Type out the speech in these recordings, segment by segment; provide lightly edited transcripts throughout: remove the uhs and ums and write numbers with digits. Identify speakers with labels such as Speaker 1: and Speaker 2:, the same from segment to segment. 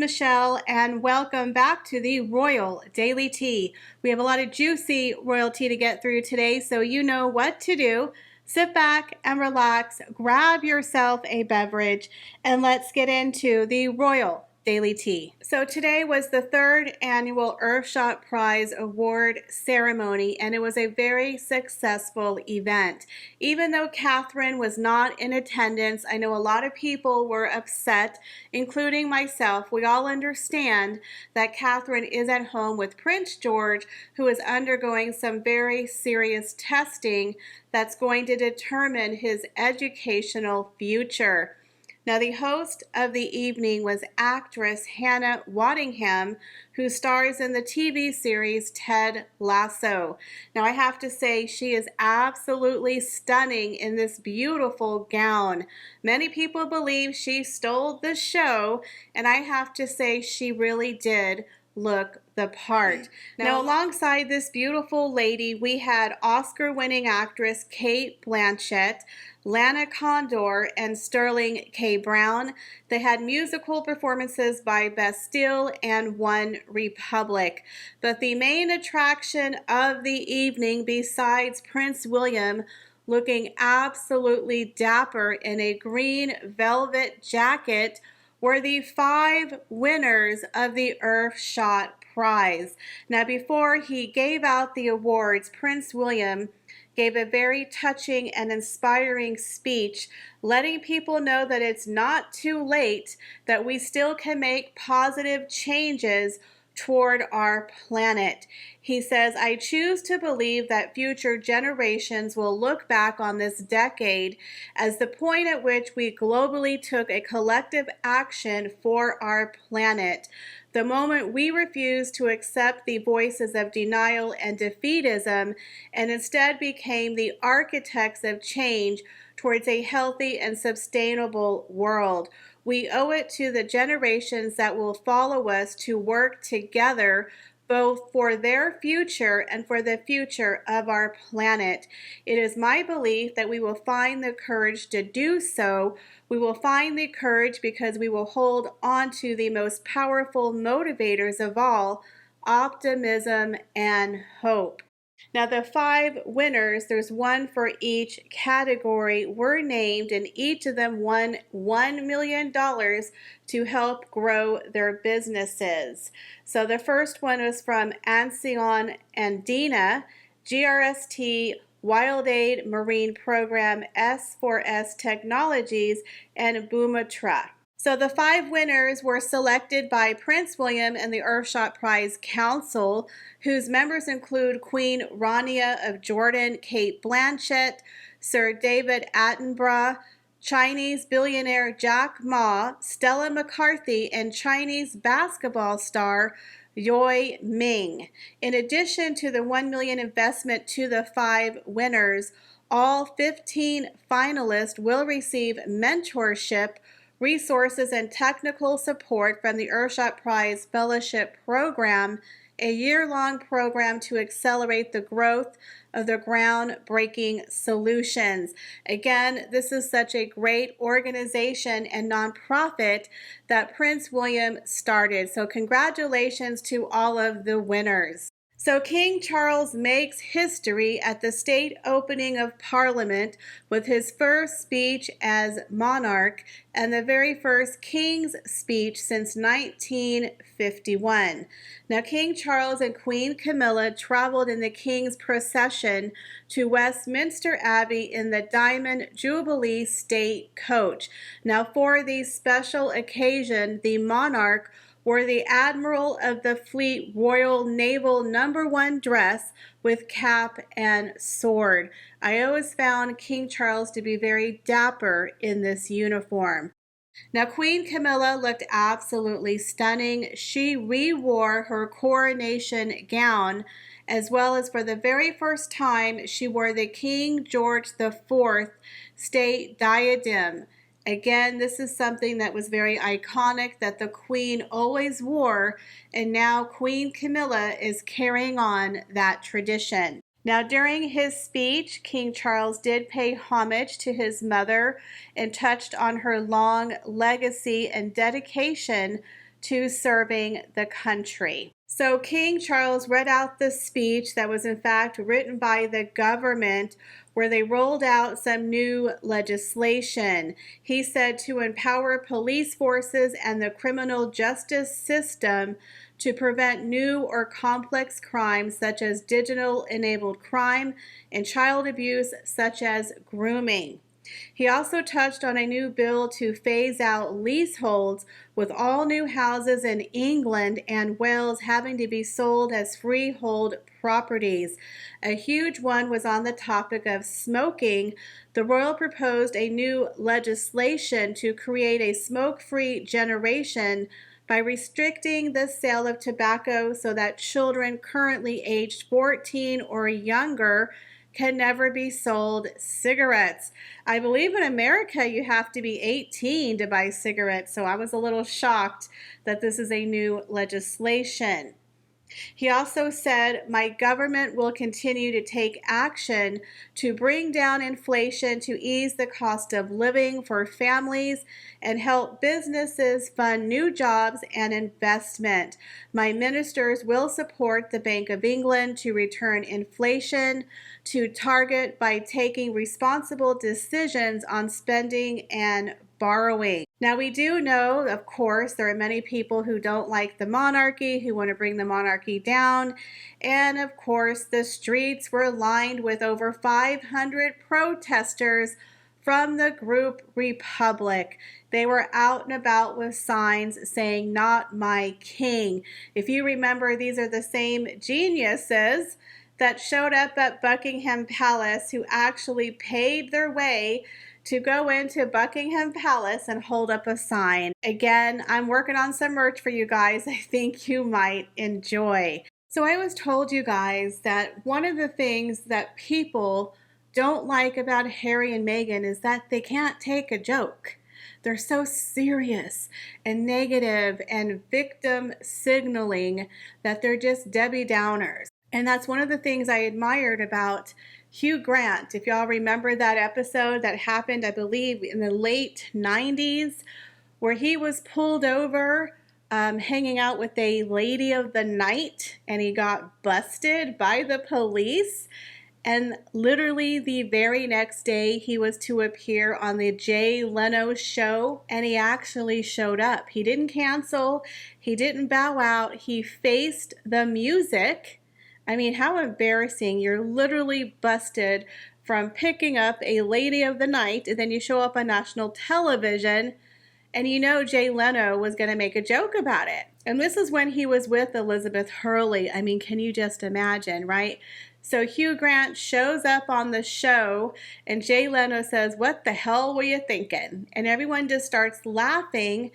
Speaker 1: Michelle, and welcome back to the Royal Daily Tea. We have a lot of juicy royal tea to get through today, so you know what to do. Sit back and relax, grab yourself a beverage, and let's get into the Royal Daily Tea. So today was the third annual EarthShot Prize award ceremony, and it was a very successful event. Even though Catherine was not in attendance, I know a lot of people were upset, including myself. We all understand that Catherine is at home with Prince George, who is undergoing some very serious testing that's going to determine his educational future. Now, the host of the evening was actress Hannah Waddingham, who stars in the TV series Ted Lasso. Now, I have to say, she is absolutely stunning in this beautiful gown. Many people believe she stole the show, and I have to say, she really did look the part. Now, alongside this beautiful lady, we had Oscar-winning actress Cate Blanchett, Lana Condor, and Sterling K. Brown. They had musical performances by Bastille and One Republic. But the main attraction of the evening, besides Prince William looking absolutely dapper in a green velvet jacket, were the 5 winners of the EarthShot Prize. Now, before he gave out the awards, Prince William gave a very touching and inspiring speech, letting people know that it's not too late, that we still can make positive changes toward our planet. He says, "I choose to believe that future generations will look back on this decade as the point at which we globally took a collective action for our planet. The moment we refused to accept the voices of denial and defeatism and instead became the architects of change towards a healthy and sustainable world. We owe it to the generations that will follow us to work together both for their future and for the future of our planet. It is my belief that we will find the courage to do so. We will find the courage because we will hold on to the most powerful motivators of all, optimism and hope." Now, the 5 winners, there's one for each category, were named, and each of them won $1 million to help grow their businesses. So the first one was from Ancyon Andina, GRST, Wild Aid Marine Program, S4S Technologies, and Bumatra. So the 5 winners were selected by Prince William and the EarthShot Prize Council, whose members include Queen Rania of Jordan, Cate Blanchett, Sir David Attenborough, Chinese billionaire Jack Ma, Stella McCarthy, and Chinese basketball star Yao Ming. In addition to the $1 million investment to the 5 winners, all 15 finalists will receive mentorship, resources, and technical support from the EarthShot Prize Fellowship Program, a year-long program to accelerate the growth of the groundbreaking solutions. Again, this is such a great organization and nonprofit that Prince William started. So congratulations to all of the winners. So King Charles makes history at the state opening of Parliament with his first speech as monarch and the very first King's speech since 1951. Now, King Charles and Queen Camilla traveled in the King's procession to Westminster Abbey in the Diamond Jubilee State Coach. Now, for the special occasion, the monarch wore the Admiral of the Fleet Royal Naval No. 1 dress with cap and sword. I always found King Charles to be very dapper in this uniform. Now, Queen Camilla looked absolutely stunning. She re-wore her coronation gown, as well as for the very first time, she wore the King George IV state diadem. Again, this is something that was very iconic that the Queen always wore, and now Queen Camilla is carrying on that tradition. Now, during his speech, King Charles did pay homage to his mother and touched on her long legacy and dedication to serving the country. So King Charles read out the speech that was in fact written by the government, where they rolled out some new legislation. He said to empower police forces and the criminal justice system to prevent new or complex crimes such as digital-enabled crime and child abuse such as grooming. He also touched on a new bill to phase out leaseholds, with all new houses in England and Wales having to be sold as freehold properties. A huge one was on the topic of smoking. The royal proposed a new legislation to create a smoke-free generation by restricting the sale of tobacco so that children currently aged 14 or younger can never be sold cigarettes. I believe in America you have to be 18 to buy cigarettes, so I was a little shocked that this is a new legislation. He also said, "My government will continue to take action to bring down inflation to ease the cost of living for families and help businesses fund new jobs and investment. My ministers will support the Bank of England to return inflation to target by taking responsible decisions on spending and borrowing." Now, we do know, of course, there are many people who don't like the monarchy, who want to bring the monarchy down. And of course, the streets were lined with over 500 protesters from the group Republic. They were out and about with signs saying, "Not my king." If you remember, these are the same geniuses that showed up at Buckingham Palace who actually paid their way to go into Buckingham Palace and hold up a sign. Again, I'm working on some merch for you guys I think you might enjoy. So I always told you guys that one of the things that people don't like about Harry and Meghan is that they can't take a joke. They're so serious and negative and victim signaling that they're just Debbie Downers. And that's one of the things I admired about Hugh Grant. If y'all remember that episode that happened, I believe, in the late 90s, where he was pulled over hanging out with a lady of the night, and he got busted by the police. And literally the very next day, he was to appear on the Jay Leno show, and he actually showed up. He didn't cancel. He didn't bow out. He faced the music. I mean, how embarrassing. You're literally busted from picking up a lady of the night, and then you show up on national television, and you know Jay Leno was going to make a joke about it. And this is when he was with Elizabeth Hurley. I mean, can you just imagine, right? So Hugh Grant shows up on the show, and Jay Leno says, "What the hell were you thinking?" And everyone just starts laughing,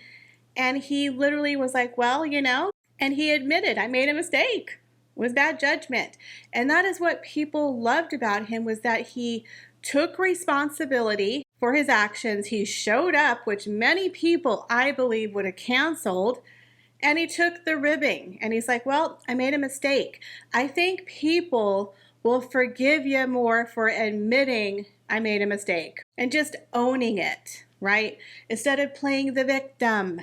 Speaker 1: and he literally was like, "Well, you know," and he admitted, "I made a mistake. It was bad judgment." And that is what people loved about him, was that he took responsibility for his actions. He showed up, which many people, I believe, would have canceled. And he took the ribbing, and he's like, "Well, I made a mistake." I think people will forgive you more for admitting I made a mistake and just owning it, right? Instead of playing the victim.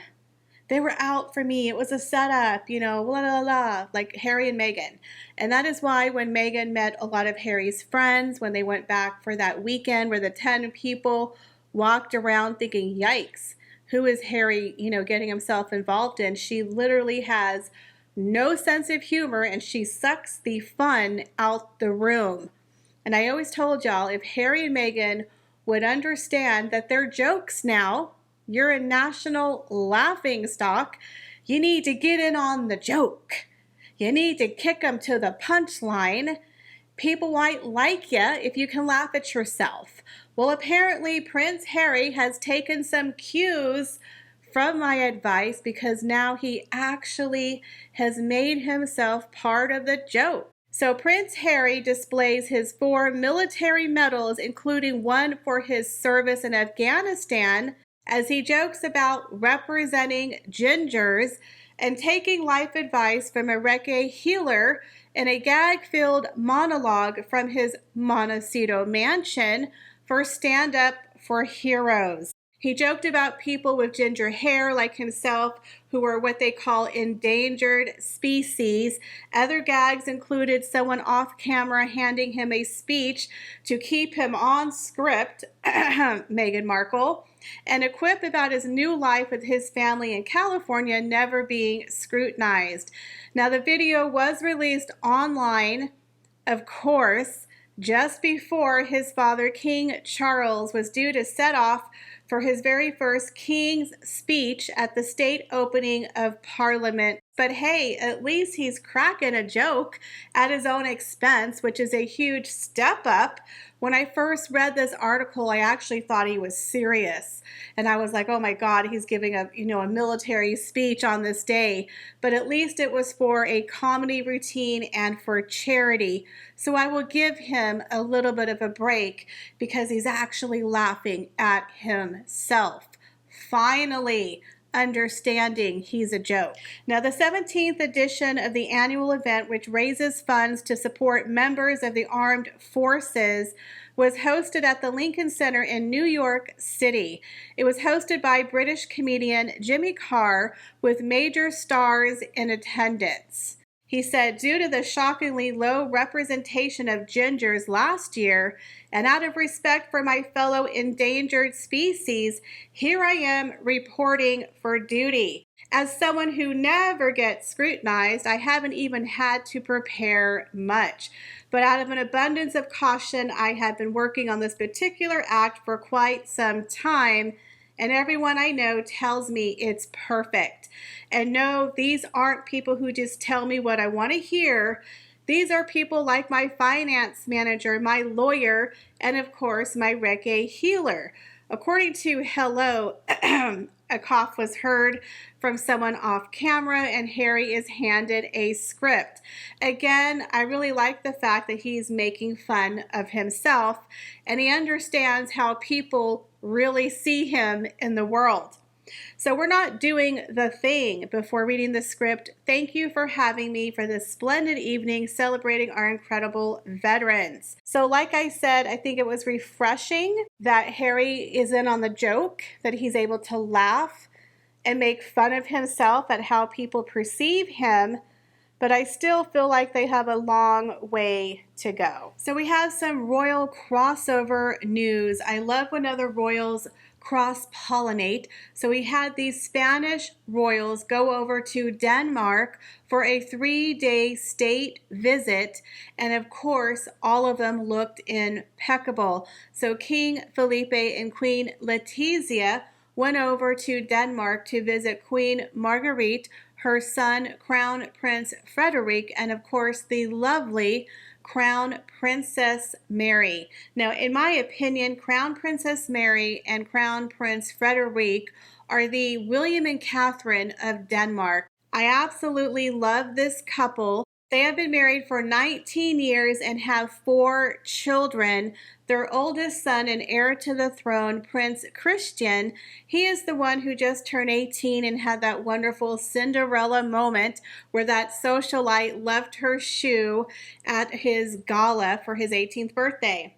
Speaker 1: They were out for me. It was a setup, you know, blah, blah, blah, like Harry and Meghan. And that is why when Meghan met a lot of Harry's friends, when they went back for that weekend where the 10 people walked around thinking, yikes, who is Harry, you know, getting himself involved in? She literally has no sense of humor, and she sucks the fun out the room. And I always told y'all, if Harry and Meghan would understand that they're jokes now, you're a national laughing stock, you need to get in on the joke. You need to kick them to the punchline. People might like you if you can laugh at yourself. Well, apparently Prince Harry has taken some cues from my advice, because now he actually has made himself part of the joke. So Prince Harry displays his 4 military medals, including one for his service in Afghanistan, as he jokes about representing gingers and taking life advice from a Reiki healer in a gag-filled monologue from his Montecito mansion for Stand Up for Heroes. He joked about people with ginger hair like himself who were what they call endangered species. Other gags included someone off camera handing him a speech to keep him on script, Meghan Markle, and a quip about his new life with his family in California never being scrutinized. Now, the video was released online, of course, just before his father, King Charles, was due to set off for his very first King's speech at the state opening of Parliament. But hey, at least he's cracking a joke at his own expense, which is a huge step up. When I first read this article, I actually thought he was serious. And I was like, oh my God, he's giving a military speech on this day. But at least it was for a comedy routine and for charity. So I will give him a little bit of a break because he's actually laughing at himself. Finally, understanding he's a joke. Now, the 17th edition of the annual event, which raises funds to support members of the armed forces, was hosted at the Lincoln Center in New York City. It was hosted by British comedian Jimmy Carr with major stars in attendance. He said, due to the shockingly low representation of gingers last year, and out of respect for my fellow endangered species, here I am reporting for duty. As someone who never gets scrutinized, I haven't even had to prepare much. But out of an abundance of caution, I have been working on this particular act for quite some time, and everyone I know tells me it's perfect. And no, these aren't people who just tell me what I want to hear. These are people like my finance manager, my lawyer, and of course, my reggae healer. According to Hello, a cough was heard from someone off camera, and Harry is handed a script. Again, I really like the fact that he's making fun of himself, and he understands how people really see him in the world. So we're not doing the thing before reading the script. Thank you for having me for this splendid evening celebrating our incredible veterans. So like I said, I think it was refreshing that Harry is in on the joke, that he's able to laugh and make fun of himself at how people perceive him, but I still feel like they have a long way to go. So we have some royal crossover news. I love when other royals cross-pollinate. So we had these Spanish royals go over to Denmark for a 3-day state visit, and of course all of them looked impeccable. So King Felipe and Queen Letizia went over to Denmark to visit Queen Marguerite, her son Crown Prince Frederick, and of course the lovely Crown Princess Mary. Now, in my opinion, Crown Princess Mary and Crown Prince Frederick are the William and Catherine of Denmark. I absolutely love this couple. They have been married for 19 years and have 4 children. Their oldest son and heir to the throne, Prince Christian, he is the one who just turned 18 and had that wonderful Cinderella moment where that socialite left her shoe at his gala for his 18th birthday.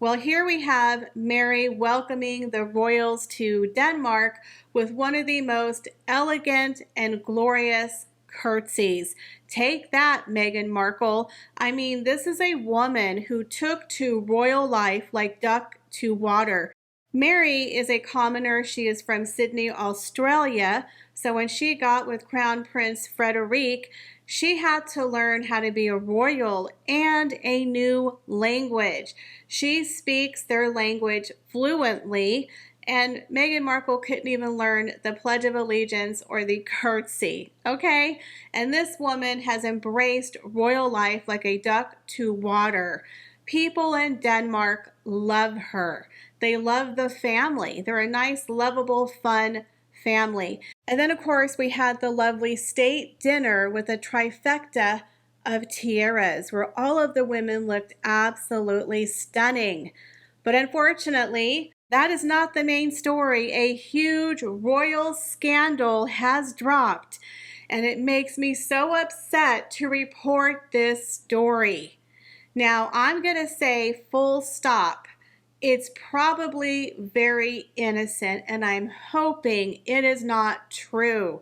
Speaker 1: Well, here we have Mary welcoming the royals to Denmark with one of the most elegant and glorious curtsies. Take that, Meghan Markle. I mean, this is a woman who took to royal life like duck to water. Mary is a commoner. She is from Sydney, Australia. So when she got with Crown Prince Frederick, she had to learn how to be a royal and a new language. She speaks their language fluently, and Meghan Markle couldn't even learn the Pledge of Allegiance or the curtsy, okay? And this woman has embraced royal life like a duck to water. People in Denmark love her. They love the family. They're a nice, lovable, fun family. And then, of course, we had the lovely state dinner with a trifecta of tiaras where all of the women looked absolutely stunning. But unfortunately, that is not the main story. A huge royal scandal has dropped, and it makes me so upset to report this story. Now, I'm going to say full stop. it's probably very innocent, and I'm hoping it is not true,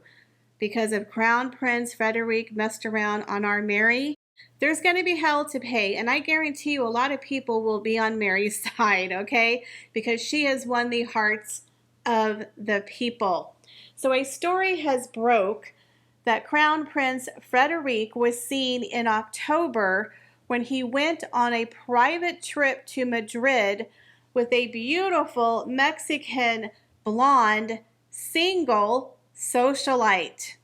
Speaker 1: because if Crown Prince Frederick messed around on our Mary, there's going to be hell to pay. And I guarantee you a lot of people will be on Mary's side, okay? Because she has won the hearts of the people. So a story has broke that Crown Prince Frederick was seen in October when he went on a private trip to Madrid with a beautiful Mexican blonde single socialite.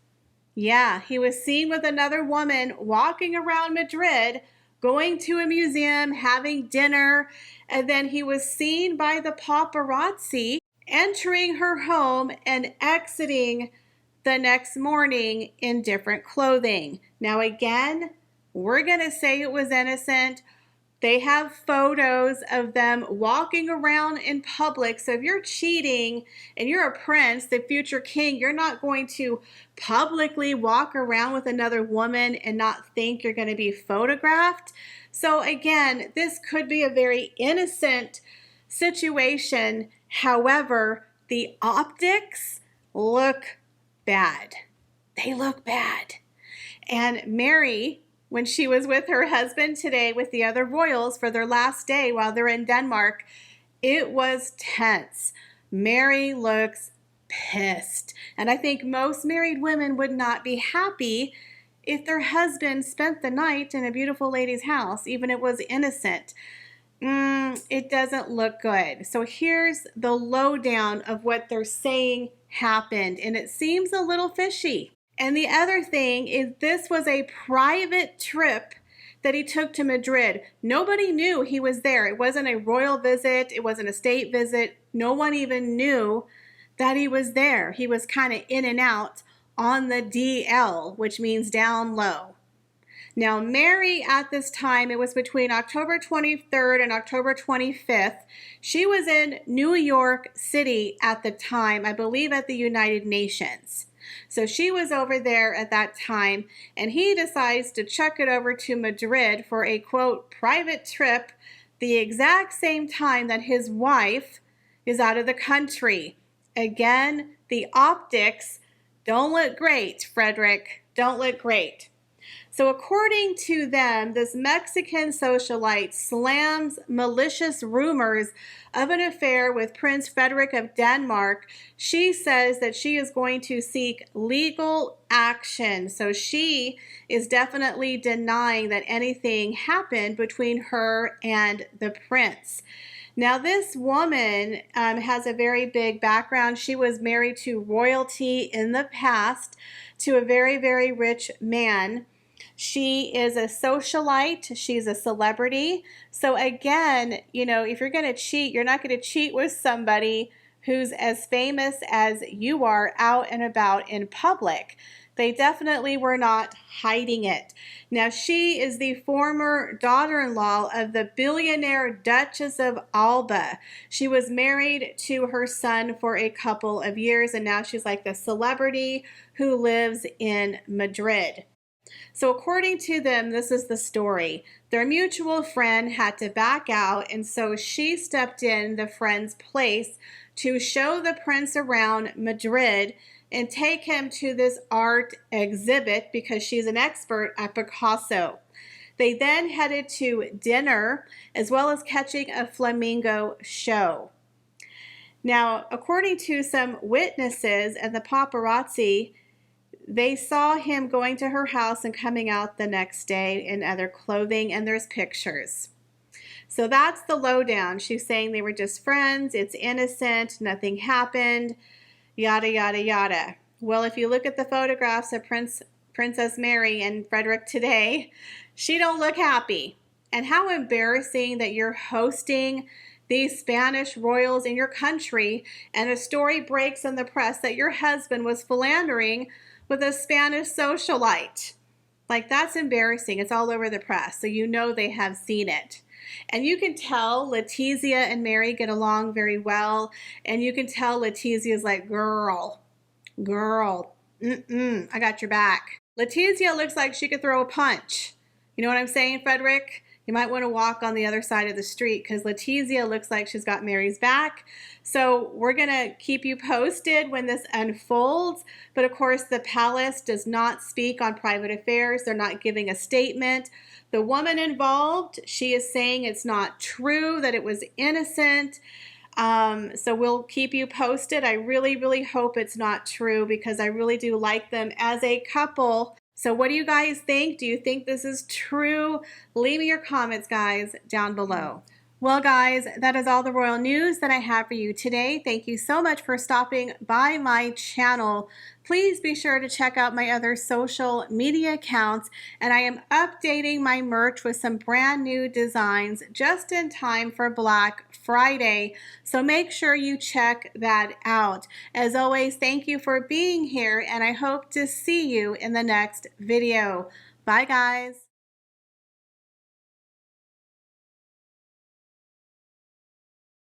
Speaker 1: Yeah, he was seen with another woman walking around Madrid, going to a museum, having dinner, and then he was seen by the paparazzi entering her home and exiting the next morning in different clothing. Now again, we're going to say it was innocent. They have photos of them walking around in public. So if you're cheating and you're a prince, the future king, you're not going to publicly walk around with another woman and not think you're going to be photographed. So again, this could be a very innocent situation. However, the optics look bad. They look bad. And Mary, when she was with her husband today with the other royals for their last day while they're in Denmark, it was tense. Mary looks pissed. And I think most married women would not be happy if their husband spent the night in a beautiful lady's house, even if it was innocent. It doesn't look good. So here's the lowdown of what they're saying happened, and it seems a little fishy. And the other thing is, this was a private trip that he took to Madrid. Nobody knew he was there. It wasn't a royal visit. It wasn't a state visit. No one even knew that he was there. He was kind of in and out on the DL, which means down low. Now, Mary at this time, it was between October 23rd and October 25th. She was in New York City at the time, I believe at the United Nations. So she was over there at that time, and he decides to chuck it over to Madrid for a, quote, private trip the exact same time that his wife is out of the country. Again, the optics don't look great, Frederick. Don't look great. So according to them, this Mexican socialite slams malicious rumors of an affair with Prince Frederick of Denmark. She says that she is going to seek legal action. So she is definitely denying that anything happened between her and the prince. Now, this woman has a very big background. She was married to royalty in the past, to a very, very rich man. She is a socialite. She's a celebrity. So again, if you're going to cheat, you're not going to cheat with somebody who's as famous as you are out and about in public. They definitely were not hiding it. Now, she is the former daughter-in-law of the billionaire Duchess of Alba. She was married to her son for a couple of years, and now she's like the celebrity who lives in Madrid. So according to them, this is the story. Their mutual friend had to back out, and so she stepped in the friend's place to show the prince around Madrid and take him to this art exhibit because she's an expert at Picasso. They then headed to dinner as well as catching a flamingo show. Now, according to some witnesses and the paparazzi, they saw him going to her house and coming out the next day in other clothing, and there's pictures. So that's the lowdown. She's saying they were just friends, it's innocent, nothing happened, yada, yada, yada. Well, if you look at the photographs of Princess Mary and Frederick today, she don't look happy. And how embarrassing that you're hosting these Spanish royals in your country, and a story breaks in the press that your husband was philandering with a Spanish socialite. Like, that's embarrassing. It's all over the press, so you know they have seen it. And you can tell Letizia and Mary get along very well, and you can tell Letizia's like, girl, I got your back. Letizia looks like she could throw a punch. You know what I'm saying, Frederick? You might want to walk on the other side of the street because Letizia looks like she's got Mary's back. So we're going to keep you posted when this unfolds. But of course, the palace does not speak on private affairs. They're not giving a statement. The woman involved, she is saying it's not true, that it was innocent. So we'll keep you posted. I really, really hope it's not true because I really do like them as a couple. So what do you guys think? Do you think this is true? Leave me your comments, guys, down below. Well, guys, that is all the royal news that I have for you today. Thank you so much for stopping by my channel. Please be sure to check out my other social media accounts, and I am updating my merch with some brand new designs just in time for Black Friday. So make sure you check that out. As always, thank you for being here, and I hope to see you in the next video. Bye, guys.